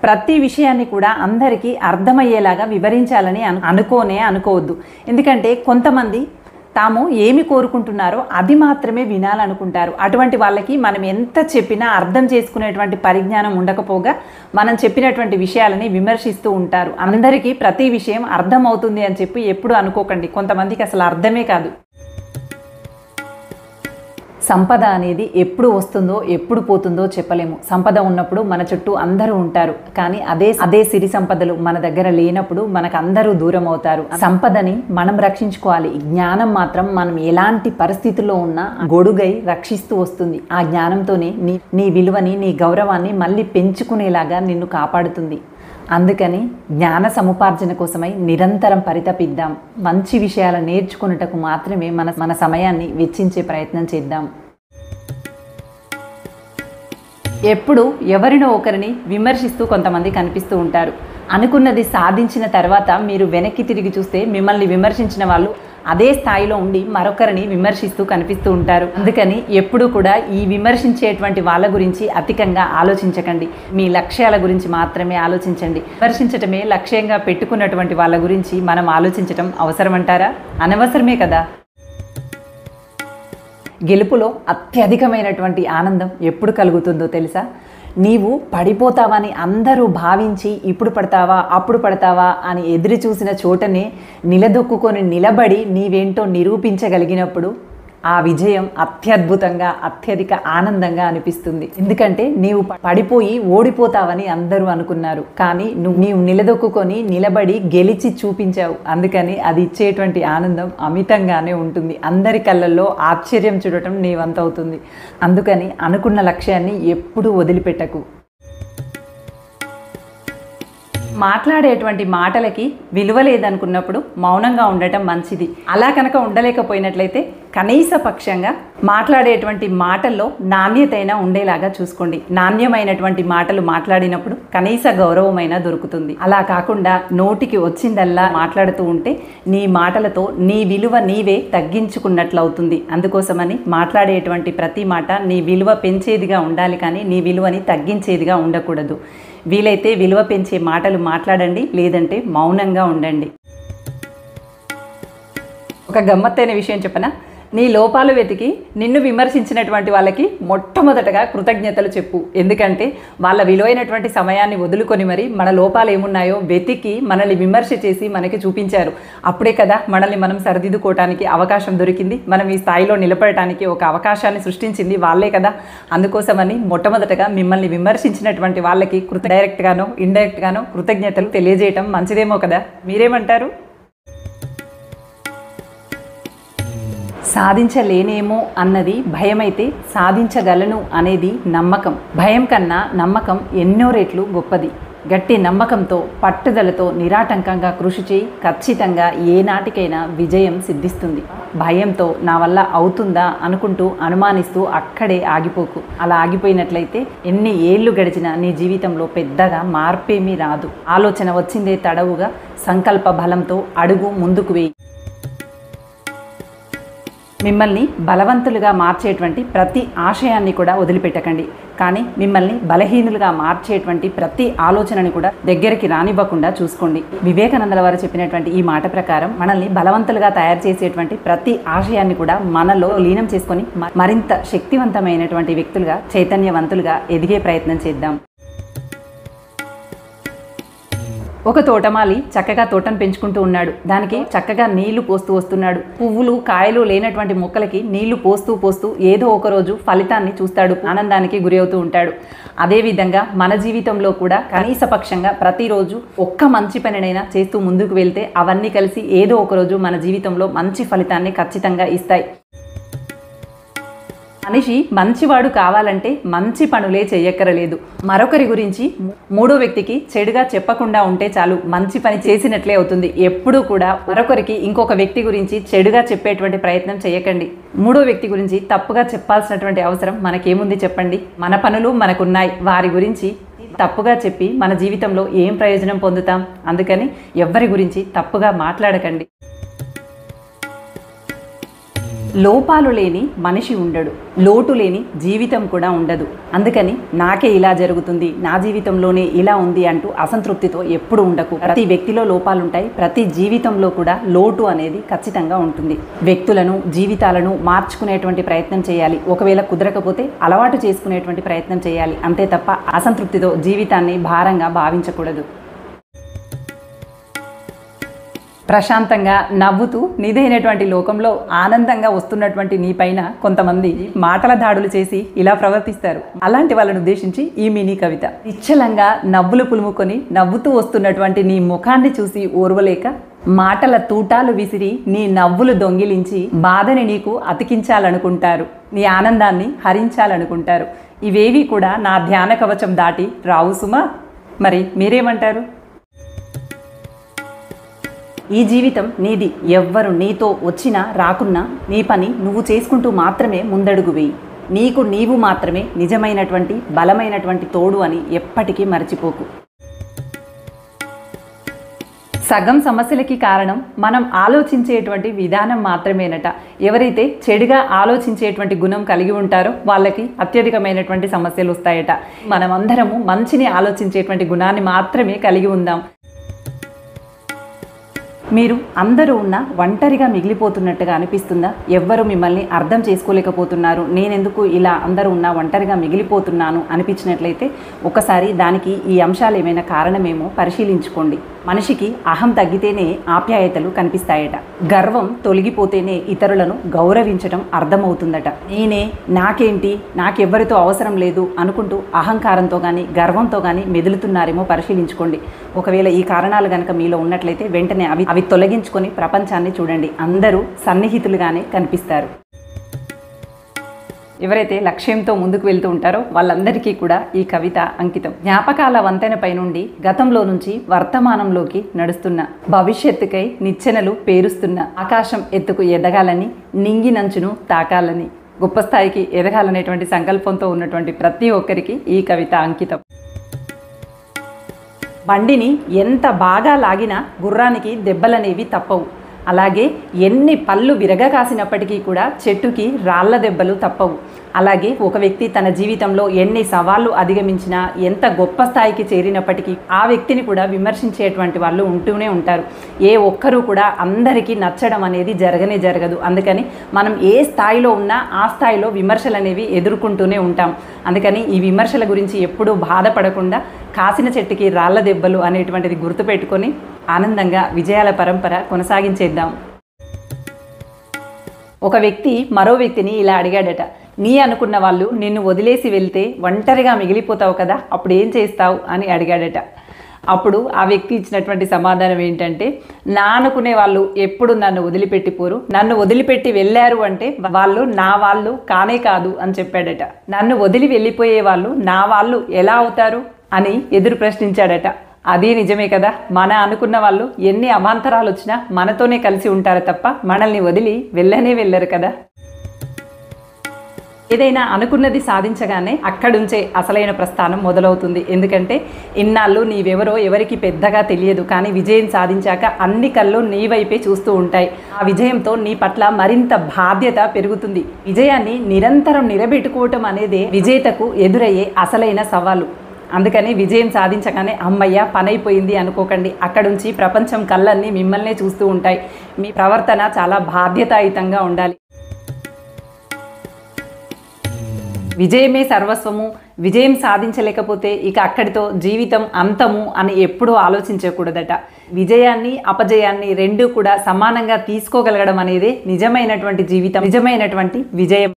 ప్రతి విషయాన్ని కూడా అందరికీ అర్థమయ్యేలాగా వివరించాలని అనుకోవద్దు. ఎందుకంటే కొంతమంది తాము ఏమి కోరుకుంటున్నారో అది మాత్రమే వినాలనుకుంటారు. అటువంటి వాళ్ళకి మనం ఎంత చెప్పినా అర్థం చేసుకునేటువంటి పరిజ్ఞానం ఉండకపోగా మనం చెప్పినటువంటి విషయాలని విమర్శిస్తూ ఉంటారు. అందరికీ ప్రతి విషయం అర్థమవుతుంది అని చెప్పి ఎప్పుడు అనుకోకండి. కొంతమందికి అసలు అర్థమే కాదు. సంపద అనేది ఎప్పుడు వస్తుందో ఎప్పుడు పోతుందో చెప్పలేము. సంపద ఉన్నప్పుడు మన చుట్టూ అందరూ ఉంటారు, కానీ అదే సిరి సంపదలు మన దగ్గర లేనప్పుడు మనకు అందరూ దూరం అవుతారు. సంపదని మనం రక్షించుకోవాలి. జ్ఞానం మాత్రం మనం ఎలాంటి పరిస్థితుల్లో ఉన్నా గొడుగై రక్షిస్తూ వస్తుంది. ఆ జ్ఞానంతోనే నీ విలువని, నీ గౌరవాన్ని మళ్ళీ పెంచుకునేలాగా నిన్ను కాపాడుతుంది. అందుకని జ్ఞాన సముపార్జన కోసమై నిరంతరం పరితపిద్దాం. మంచి విషయాలు నేర్చుకున్నటకు మాత్రమే మన సమయాన్ని వెచ్చించే ప్రయత్నం చేద్దాం. ఎప్పుడు ఎవరినో ఒకరిని విమర్శిస్తూ కొంతమంది కనిపిస్తూ ఉంటారు. అనుకున్నది సాధించిన తర్వాత మీరు వెనక్కి తిరిగి చూస్తే మిమ్మల్ని విమర్శించిన వాళ్ళు అదే స్థాయిలో ఉండి మరొకరిని విమర్శిస్తూ కనిపిస్తూ ఉంటారు. అందుకని ఎప్పుడూ కూడా ఈ విమర్శించేటువంటి వాళ్ళ గురించి అధికంగా ఆలోచించకండి. మీ లక్ష్యాల గురించి మాత్రమే ఆలోచించండి. విమర్శించటమే లక్ష్యంగా పెట్టుకున్నటువంటి వాళ్ళ గురించి మనం ఆలోచించటం అవసరమంటారా? అనవసరమే కదా. గెలుపులో అత్యధికమైనటువంటి ఆనందం ఎప్పుడు కలుగుతుందో తెలుసా? నీవు పడిపోతావని అందరూ భావించి ఇప్పుడు పడతావా అప్పుడు పడతావా అని ఎదురు చూసిన చోటనే నిలదొక్కుకొని నిలబడి నీవేంటో నిరూపించగలిగినప్పుడు ఆ విజయం అత్యద్భుతంగా అత్యధిక ఆనందంగా అనిపిస్తుంది. ఎందుకంటే నీవు పడిపోయి ఓడిపోతావని అందరూ అనుకున్నారు, కానీ నీవు నిలదొక్కుకొని నిలబడి గెలిచి చూపించావు. అందుకని అది ఇచ్చేటువంటి ఆనందం అమితంగానే ఉంటుంది. అందరి కళ్ళల్లో ఆశ్చర్యం చూడటం నీవంతవుతుంది. అందుకని అనుకున్న లక్ష్యాన్ని ఎప్పుడూ వదిలిపెట్టకు. మాట్లాడేటువంటి మాటలకి విలువ లేదనుకున్నప్పుడు మౌనంగా ఉండటం మంచిది. అలా కనుక ఉండలేకపోయినట్లయితే కనీస పక్షంగా మాట్లాడేటువంటి మాటల్లో నాణ్యతైనా ఉండేలాగా చూసుకోండి. నాణ్యమైనటువంటి మాటలు మాట్లాడినప్పుడు కనీస గౌరవమైనా దొరుకుతుంది. అలా కాకుండా నోటికి వచ్చిందల్లా మాట్లాడుతూ ఉంటే నీ మాటలతో నీ విలువ నీవే తగ్గించుకున్నట్లు అవుతుంది. అందుకోసమని మాట్లాడేటువంటి ప్రతి మాట నీ విలువ పెంచేదిగా ఉండాలి, కానీ నీ విలువని తగ్గించేదిగా ఉండకూడదు. వీలైతే విలువ పెంచే మాటలు మాట్లాడండి, లేదంటే మౌనంగా ఉండండి. ఒక గమ్మత్తైన విషయం చెప్పనా? నీ లోపాలు వెతికి నిన్ను విమర్శించినటువంటి వాళ్ళకి మొట్టమొదటగా కృతజ్ఞతలు చెప్పు. ఎందుకంటే వాళ్ళ విలువైనటువంటి సమయాన్ని వదులుకొని మరి మన లోపాలు ఏమున్నాయో వెతికి మనల్ని విమర్శ చేసి మనకి చూపించారు. అప్పుడే కదా మనల్ని మనం సరిదిద్దుకోవటానికి అవకాశం దొరికింది. మనం ఈ స్థాయిలో నిలబడటానికి ఒక అవకాశాన్ని సృష్టించింది వాళ్ళే కదా. అందుకోసమని మొట్టమొదటగా మిమ్మల్ని విమర్శించినటువంటి వాళ్ళకి డైరెక్ట్గానో ఇండైరెక్ట్గానో కృతజ్ఞతలు తెలియజేయటం మంచిదేమో కదా. మీరేమంటారు? సాధించలేనేమో అన్నది భయమైతే సాధించగలను అనేది నమ్మకం. భయం కన్నా నమ్మకం ఎన్నో రెట్లు గొప్పది. గట్టి నమ్మకంతో పట్టుదలతో నిరాటంకంగా కృషి చేయి. ఖచ్చితంగా ఏనాటికైనా విజయం సిద్ధిస్తుంది. భయంతో నా వల్ల అవుతుందా అనుకుంటూ అనుమానిస్తూ అక్కడే ఆగిపోకు. అలా ఆగిపోయినట్లయితే ఎన్ని ఏళ్ళు గడిచినా నీ జీవితంలో పెద్దగా మార్పేమీ రాదు. ఆలోచన వచ్చిందే తడవుగా సంకల్ప బలంతో అడుగు ముందుకు వేయి. మిమ్మల్ని బలవంతులుగా మార్చేటువంటి ప్రతి ఆశయాన్ని కూడా వదిలిపెట్టకండి, కానీ మిమ్మల్ని బలహీనులుగా మార్చేటువంటి ప్రతి ఆలోచనని కూడా దగ్గరికి రానివ్వకుండా చూసుకోండి. వివేకానందుల వారు చెప్పినటువంటి ఈ మాట ప్రకారం మనల్ని బలవంతులుగా తయారు చేసేటువంటి ప్రతి ఆశయాన్ని కూడా మనలో లీనం చేసుకొని మరింత శక్తివంతమైనటువంటి వ్యక్తులుగా, చైతన్యవంతులుగా ఎదిగే ప్రయత్నం చేద్దాం. ఒక తోటమాలి చక్కగా తోటను పెంచుకుంటూ ఉన్నాడు. దానికి చక్కగా నీళ్లు పోస్తూ వస్తున్నాడు. పువ్వులు కాయలు లేనటువంటి మొక్కలకి నీళ్లు పోస్తూ ఏదో ఒక రోజు ఫలితాన్ని చూస్తాడు. ఆనందానికి గురి అవుతూ ఉంటాడు. అదేవిధంగా మన జీవితంలో కూడా కనీస పక్షంగా ప్రతిరోజు ఒక్క మంచి పనినైనా చేస్తూ ముందుకు వెళ్తే అవన్నీ కలిసి ఏదో ఒక రోజు మన జీవితంలో మంచి ఫలితాన్ని ఖచ్చితంగా ఇస్తాయి. మనిషి మంచివాడు కావాలంటే మంచి పనులే చెయ్యక్కరలేదు. మరొకరి గురించి మూడో వ్యక్తికి చెడుగా చెప్పకుండా ఉంటే చాలు, మంచి పని చేసినట్లే అవుతుంది. ఎప్పుడూ కూడా మరొకరికి ఇంకొక వ్యక్తి గురించి చెడుగా చెప్పేటువంటి ప్రయత్నం చేయకండి. మూడో వ్యక్తి గురించి తప్పుగా చెప్పాల్సినటువంటి అవసరం మనకేముంది చెప్పండి? మన పనులు మనకున్నాయి. వారి గురించి తప్పుగా చెప్పి మన జీవితంలో ఏం ప్రయోజనం పొందుతాం? అందుకని ఎవ్వరి గురించి తప్పుగా మాట్లాడకండి. లోపాలు లేని మనిషి ఉండడు, లోటు లేని జీవితం కూడా ఉండదు. అందుకని నాకే ఇలా జరుగుతుంది, నా జీవితంలోనే ఇలా ఉంది అంటూ అసంతృప్తితో ఎప్పుడు ఉండకు. ప్రతి వ్యక్తిలో లోపాలుంటాయి, ప్రతి జీవితంలో కూడా లోటు అనేది ఖచ్చితంగా ఉంటుంది. వ్యక్తులను, జీవితాలను మార్చుకునేటువంటి ప్రయత్నం చేయాలి. ఒకవేళ కుదరకపోతే అలవాటు చేసుకునేటువంటి ప్రయత్నం చేయాలి. అంతే తప్ప అసంతృప్తితో జీవితాన్ని భారంగా భావించకూడదు. ప్రశాంతంగా నవ్వుతూ నిదైనటువంటి లోకంలో ఆనందంగా వస్తున్నటువంటి నీ పైన కొంతమంది మాటల దాడులు చేసి ఇలా ప్రవర్తిస్తారు. అలాంటి వాళ్ళని ఉద్దేశించి ఈ మినీ కవిత. నిశ్చలంగా నవ్వులు పులుముకొని నవ్వుతూ వస్తున్నటువంటి నీ ముఖాన్ని చూసి ఓర్వలేక మాటల తూటాలు విసిరి నీ నవ్వులు దొంగిలించి బాధని నీకు అతికించాలనుకుంటారు, నీ ఆనందాన్ని హరించాలనుకుంటారు. ఇవేవి కూడా నా ధ్యాన కవచం దాటి రావు సుమా. మరి మీరేమంటారు? ఈ జీవితం నీది. ఎవ్వరు నీతో వచ్చినా రాకున్నా నీ పని నువ్వు చేసుకుంటూ మాత్రమే ముందడుగు వేయి. నీకు నీవు మాత్రమే నిజమైనటువంటి బలమైనటువంటి తోడు అని ఎప్పటికీ మర్చిపోకు. సగం సమస్యలకి కారణం మనం ఆలోచించేటువంటి విధానం మాత్రమేనట. ఎవరైతే చెడుగా ఆలోచించేటువంటి గుణం కలిగి ఉంటారో వాళ్ళకి అత్యధికమైనటువంటి సమస్యలు వస్తాయట. మనమందరము మంచిని ఆలోచించేటువంటి గుణాన్ని మాత్రమే కలిగి ఉందాం. మీరు అందరూ ఉన్న ఒంటరిగా మిగిలిపోతున్నట్టుగా అనిపిస్తుందా? ఎవ్వరు మిమ్మల్ని అర్థం చేసుకోలేకపోతున్నారు, నేనెందుకు ఇలా అందరూ ఉన్న ఒంటరిగా మిగిలిపోతున్నాను అనిపించినట్లయితే ఒకసారి దానికి ఈ అంశాలు ఏమైనా కారణమేమో పరిశీలించుకోండి. మనిషికి అహం తగ్గితేనే ఆప్యాయతలు కనిపిస్తాయట. గర్వం తొలగిపోతేనే ఇతరులను గౌరవించడం అర్థమవుతుందట. నేనే, నాకేంటి, నాకెవ్వరితో అవసరం లేదు అనుకుంటూ అహంకారంతో కానీ గర్వంతో కానీ మెదులుతున్నారేమో పరిశీలించుకోండి. ఒకవేళ ఈ కారణాలు కనుక మీలో ఉన్నట్లయితే వెంటనే అవి తొలగించుకొని ప్రపంచాన్ని చూడండి. అందరూ సన్నిహితులుగానే కనిపిస్తారు. ఎవరైతే లక్ష్యంతో ముందుకు వెళ్తూ ఉంటారో వాళ్ళందరికీ కూడా ఈ కవిత అంకితం. జ్ఞాపకాల వంతెనపై నుండి గతంలో నుంచి వర్తమానంలోకి నడుస్తున్న, భవిష్యత్తుకై నిచ్చెనలు పేరుస్తున్న, ఆకాశం ఎత్తుకు ఎదగాలని, నింగినంచును తాకాలని, గొప్ప స్థాయికి ఎదగాలనేటువంటి సంకల్పంతో ఉన్నటువంటి ప్రతి ఒక్కరికి ఈ కవిత అంకితం. బండిని ఎంత బాగా లాగినా గుర్రానికి దెబ్బలనేవి తప్పవు. అలాగే ఎన్ని పళ్ళు విరగ కాసినప్పటికీ కూడా చెట్టుకి రాళ్ల దెబ్బలు తప్పవు. అలాగే ఒక వ్యక్తి తన జీవితంలో ఎన్ని సవాళ్లు అధిగమించినా, ఎంత గొప్ప స్థాయికి చేరినప్పటికీ ఆ వ్యక్తిని కూడా విమర్శించేటువంటి వాళ్ళు ఉంటూనే ఉంటారు. ఏ ఒక్కరూ కూడా అందరికీ నచ్చడం అనేది జరగనే జరగదు. అందుకని మనం ఏ స్థాయిలో ఉన్నా ఆ స్థాయిలో విమర్శలు అనేవి ఎదుర్కొంటూనే ఉంటాం. అందుకని ఈ విమర్శల గురించి ఎప్పుడూ బాధపడకుండా కాసిన చెట్టుకి రాళ్ల దెబ్బలు అనేటువంటిది గుర్తుపెట్టుకొని ఆనందంగా విజయాల పరంపర కొనసాగించేద్దాం. ఒక వ్యక్తి మరో వ్యక్తిని ఇలా అడిగాడట. నీ అనుకున్న వాళ్ళు నిన్ను వదిలేసి వెళ్తే ఒంటరిగా మిగిలిపోతావు కదా, అప్పుడు ఏం చేస్తావు అని అడిగాడట. అప్పుడు ఆ వ్యక్తి ఇచ్చినటువంటి సమాధానం ఏంటంటే, నా అనుకునే వాళ్ళు ఎప్పుడు నన్ను వదిలిపెట్టిపోరు, నన్ను వదిలిపెట్టి వెళ్ళారు అంటే వాళ్ళు నా వాళ్ళు కానే కాదు అని చెప్పాడట. నన్ను వదిలి వెళ్ళిపోయే వాళ్ళు నా వాళ్ళు ఎలా అవుతారు అని ఎదురు ప్రశ్నించాడట. అదే నిజమే కదా. మన అనుకున్న వాళ్ళు ఎన్ని అవాంతరాలు వచ్చినా మనతోనే కలిసి ఉంటారు తప్ప మనల్ని వదిలి వెళ్ళరు కదా. ఏదైనా అనుకున్నది సాధించగానే అక్కడుంచే అసలైన ప్రస్థానం మొదలవుతుంది. ఎందుకంటే ఇన్నాళ్ళు నీవెవరో ఎవరికి పెద్దగా తెలియదు, కానీ విజయం సాధించాక అన్ని కళ్ళు నీ వైపే చూస్తూ ఉంటాయి. ఆ విజయంతో నీ పట్ల మరింత బాధ్యత పెరుగుతుంది. విజయాన్ని నిరంతరం నిలబెట్టుకోవటం అనేదే విజేతకు ఎదురయ్యే అసలైన సవాలు. అందుకని విజయం సాధించగానే అమ్మయ్య పనైపోయింది అనుకోకండి. అక్కడుంచి ప్రపంచం కళ్ళన్నీ మిమ్మల్నే చూస్తూ ఉంటాయి. మీ ప్రవర్తన చాలా బాధ్యతాయుతంగా ఉండాలి. విజయమే సర్వస్వము, విజయం సాధించలేకపోతే ఇక అక్కడితో జీవితం అంతము అని ఎప్పుడూ ఆలోచించకూడదట. విజయాన్ని అపజయాన్ని రెండూ కూడా సమానంగా తీసుకోగలగడం అనేది నిజమైనటువంటి జీవితం, నిజమైనటువంటి విజయం.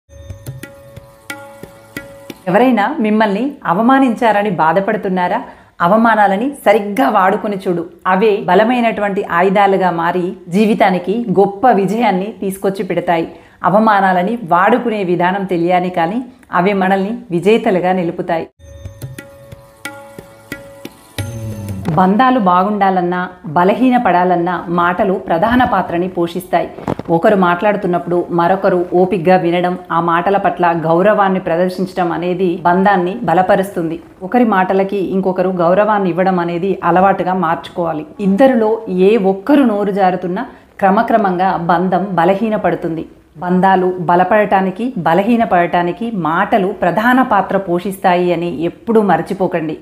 ఎవరైనా మిమ్మల్ని అవమానించారని బాధపడుతున్నారా? అవమానాలని సరిగ్గా వాడుకొని చూడు. అవే బలమైనటువంటి ఆయుధాలుగా మారి జీవితానికి గొప్ప విజయాన్ని తీసుకొచ్చి పెడతాయి. అవమానాలని వాడుకునే విధానం తెలియాలి, కానీ అవి మనల్ని విజేతలుగా నిలుపుతాయి. బంధాలు బాగుండాలన్నా, బలహీనపడాలన్నా మాటలు ప్రధాన పాత్రని పోషిస్తాయి. ఒకరు మాట్లాడుతున్నప్పుడు మరొకరు ఓపిగ్గా వినడం, ఆ మాటల పట్ల గౌరవాన్ని ప్రదర్శించడం అనేది బంధాన్ని బలపరుస్తుంది. ఒకరి మాటలకి ఇంకొకరు గౌరవాన్ని ఇవ్వడం అనేది అలవాటుగా మార్చుకోవాలి. ఇద్దరిలో ఏ ఒక్కరు నోరు జారుతున్నా క్రమక్రమంగా బంధం బలహీనపడుతుంది. బంధాలు బలపడటానికి బలహీనపడటానికి మాటలు ప్రధాన పాత్ర పోషిస్తాయి అని ఎప్పుడూ మర్చిపోకండి.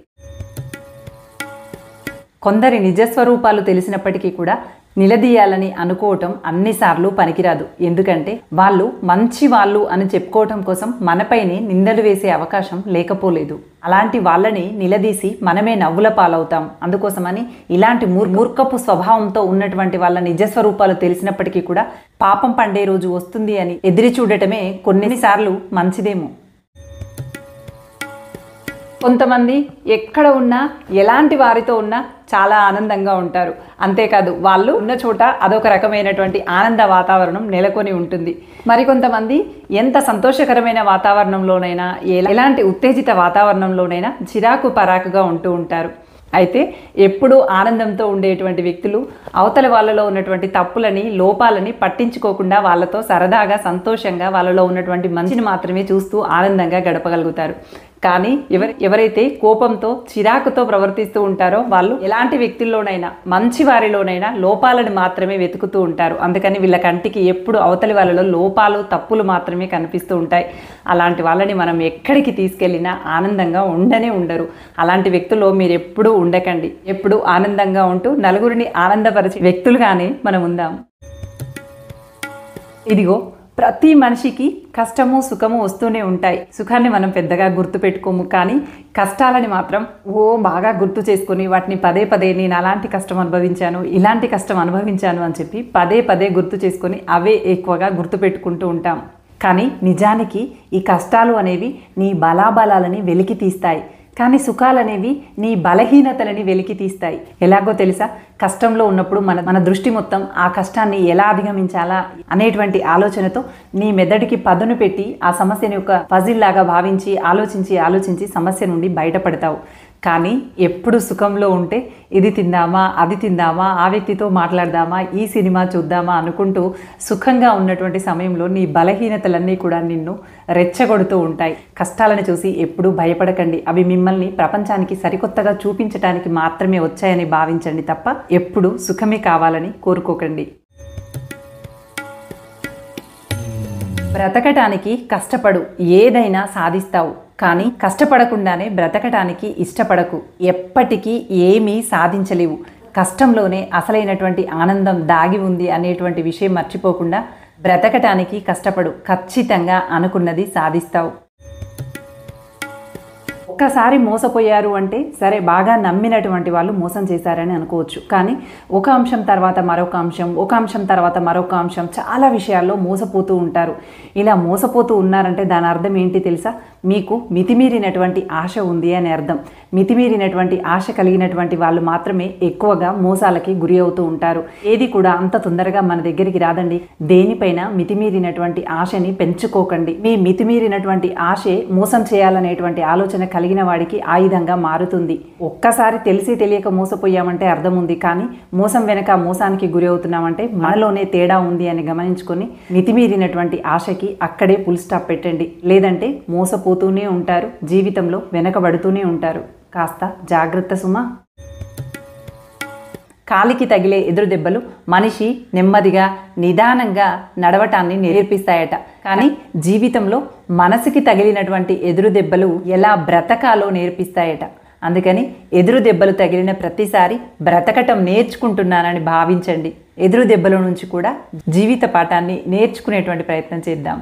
కొందరి నిజస్వరూపాలు తెలిసినప్పటికీ కూడా నిలదీయాలని అనుకోవటం అన్నిసార్లు పనికిరాదు. ఎందుకంటే వాళ్ళు మంచి వాళ్ళు అని చెప్పుకోవటం కోసం మనపైనే నిందలు వేసే అవకాశం లేకపోలేదు. అలాంటి వాళ్ళని నిలదీసి మనమే నవ్వుల పాలవుతాం. అందుకోసమని ఇలాంటి మూర్ఖపు స్వభావంతో ఉన్నటువంటి వాళ్ళ నిజస్వరూపాలు తెలిసినప్పటికీ కూడా పాపం పండే రోజు వస్తుంది అని ఎదిరి చూడటమే కొన్నిసార్లు మంచిదేమో. కొంతమంది ఎక్కడ ఉన్నా ఎలాంటి వారితో ఉన్నా చాలా ఆనందంగా ఉంటారు. అంతేకాదు వాళ్ళు ఉన్న చోట అదొక రకమైనటువంటి ఆనంద వాతావరణం నెలకొని ఉంటుంది. మరికొంతమంది ఎంత సంతోషకరమైన వాతావరణంలోనైనా ఎలాంటి ఉత్తేజిత వాతావరణంలోనైనా చిరాకు పరాకుగా ఉంటూ ఉంటారు. అయితే ఎప్పుడూ ఆనందంతో ఉండేటువంటి వ్యక్తులు అవతల వాళ్ళలో ఉన్నటువంటి తప్పులని లోపాలని పట్టించుకోకుండా వాళ్ళతో సరదాగా సంతోషంగా వాళ్ళలో ఉన్నటువంటి మంచిని మాత్రమే చూస్తూ ఆనందంగా గడపగలుగుతారు. కానీ ఎవరైతే కోపంతో చిరాకుతో ప్రవర్తిస్తూ ఉంటారో వాళ్ళు ఎలాంటి వ్యక్తుల్లోనైనా మంచి వారిలోనైనా లోపాలను మాత్రమే వెతుకుతూ ఉంటారు. అందుకని వీళ్ళ కంటికి ఎప్పుడు అవతలి వాళ్ళలో లోపాలు తప్పులు మాత్రమే కనిపిస్తూ ఉంటాయి. అలాంటి వాళ్ళని మనం ఎక్కడికి తీసుకెళ్ళినా ఆనందంగా ఉండనే ఉండరు. అలాంటి వ్యక్తుల్లో మీరు ఎప్పుడూ ఉండకండి. ఎప్పుడు ఆనందంగా ఉంటూ నలుగురిని ఆనందపరిచే వ్యక్తులుగానే మనం ఉందాం. ఇదిగో ప్రతి మనిషికి కష్టము సుఖము వస్తూనే ఉంటాయి. సుఖాన్ని మనం పెద్దగా గుర్తుపెట్టుకోము, కానీ కష్టాలని మాత్రం బాగా గుర్తు చేసుకొని వాటిని పదే పదే నేను అలాంటి కష్టం అనుభవించాను, ఇలాంటి కష్టం అనుభవించాను అని చెప్పి పదే పదే గుర్తు చేసుకొని అవే ఎక్కువగా గుర్తుపెట్టుకుంటూ ఉంటాం. కానీ నిజానికి ఈ కష్టాలు అనేవి నీ బలాబలాలని వెలికి తీస్తాయి. కానీ సుఖాలనేవి నీ బలహీనతలని వెలికి తీస్తాయి. ఎలాగో తెలుసా? కష్టంలో ఉన్నప్పుడు మన దృష్టి మొత్తం ఆ కష్టాన్ని ఎలా అధిగమించాలా అనేటువంటి ఆలోచనతో నీ మెదడుకి పదును పెట్టి ఆ సమస్యని ఒక పజిల్ లాగా భావించి ఆలోచించి సమస్య నుండి బయటపడతావు. కానీ ఎప్పుడు సుఖంలో ఉంటే ఇది తిందామా, అది తిందామా, ఆ వ్యక్తితో మాట్లాడదామా, ఈ సినిమా చూద్దామా అనుకుంటూ సుఖంగా ఉన్నటువంటి సమయంలో నీ బలహీనతలన్నీ కూడా నిన్ను రెచ్చగొడుతూ ఉంటాయి. కష్టాలను చూసి ఎప్పుడూ భయపడకండి. అవి మిమ్మల్ని ప్రపంచానికి సరికొత్తగా చూపించడానికి మాత్రమే వచ్చాయని భావించండి తప్ప ఎప్పుడూ సుఖమే కావాలని కోరుకోకండి. బ్రతకటానికి కష్టపడు, ఏదైనా సాధిస్తావు. కానీ కష్టపడకుండానే బ్రతకటానికి ఇష్టపడకు. ఎప్పటికీ ఏమీ సాధించలేవు. కష్టంలోనే అసలైనటువంటి ఆనందం దాగి ఉంది అనేటువంటి విషయం మర్చిపోకుండా బ్రతకటానికి కష్టపడు. ఖచ్చితంగా అనుకున్నది సాధిస్తావు. ఒక్కసారి మోసపోయారు అంటే సరే, బాగా నమ్మినటువంటి వాళ్ళు మోసం చేశారని అనుకోవచ్చు. కానీ ఒక అంశం తర్వాత మరొక అంశం, ఒక అంశం తర్వాత మరొక అంశం, చాలా విషయాల్లో మోసపోతూ ఉంటారు. ఇలా మోసపోతూ ఉన్నారంటే దాని అర్థం ఏంటి తెలుసా? మీకు మితిమీరినటువంటి ఆశ ఉంది అని అర్థం. మితిమీరినటువంటి ఆశ కలిగినటువంటి వాళ్ళు మాత్రమే ఎక్కువగా మోసాలకి గురి అవుతూ ఉంటారు. ఏది కూడా అంత తొందరగా మన దగ్గరికి రాదండి. దేనిపైన మితిమీరినటువంటి ఆశని పెంచుకోకండి. మీ మితిమీరినటువంటి ఆశే మోసం చేయాలనేటువంటి ఆలోచన కలిగిన వాడికి ఆయుధంగా మారుతుంది. ఒక్కసారి తెలిసి తెలియక మోసపోయామంటే అర్థం ఉంది. కానీ మోసం వెనక మోసానికి గురి అవుతున్నామంటే మనలోనే తేడా ఉంది అని గమనించుకొని మితిమీరినటువంటి ఆశకి అక్కడే ఫుల్ స్టాప్ పెట్టండి. లేదంటే మోసపోతూనే ఉంటారు, జీవితంలో వెనకబడుతూనే ఉంటారు. కాస్త జాగ్రత్త సుమా. కాలికి తగిలే ఎదురు దెబ్బలు మనిషి నెమ్మదిగా నిదానంగా నడవటాన్ని నేర్పిస్తాయట. కానీ జీవితంలో మనసుకి తగిలినటువంటి ఎదురు దెబ్బలు ఎలా బ్రతకాలో నేర్పిస్తాయట. అందుకని ఎదురు దెబ్బలు తగిలిన ప్రతిసారి బ్రతకటం నేర్చుకుంటున్నానని భావించండి. ఎదురు దెబ్బల నుంచి కూడా జీవిత పాఠాన్ని నేర్చుకునేటువంటి ప్రయత్నం చేద్దాం.